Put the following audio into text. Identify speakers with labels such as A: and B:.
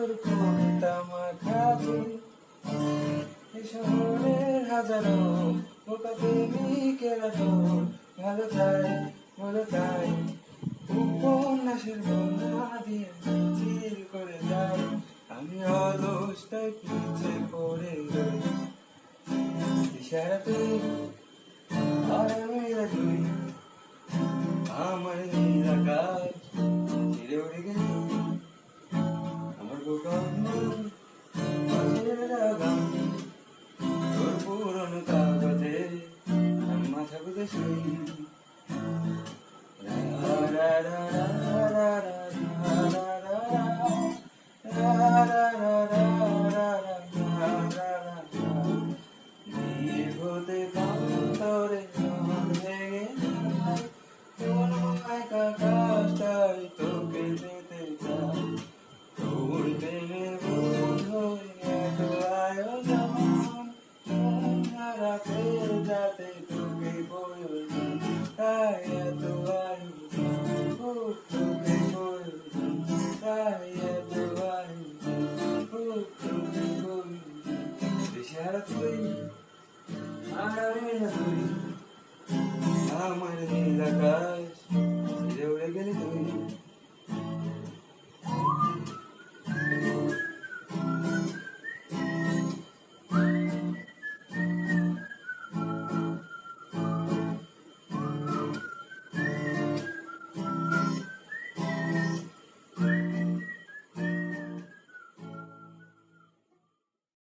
A: তোর কোনটা মাখাবে এই শহরের হাজারো বোকা প্রেমিকেরা তোর ভালো চাই ভালো চাই উপন্যাসের বন্যা দিয়ে চিল করে যায় আমি অলসটাই পিছে পড়ে রই ইশারা তুই আর আমি তুই আমার নীল আকাশ ছেড়ে উড়ে গেল আমার বোকা তোর পুরনো কাগজে আমি মাথা গুঁজে শুই দীর্ঘতে কান্তরে ভেঙে কোন একা কাজটাই তোকে যেতে চাই তোর প্রেমে বোধ এত আয়োজন রাতে যাতে তোকে প্রয়োজন তাই এত আয়োজন তোকে প্রয়োজন তাই এত আয়োজন তোকে প্রয়োজন দিশারা তুই আর আমি না তুই আমার নীল আকাশ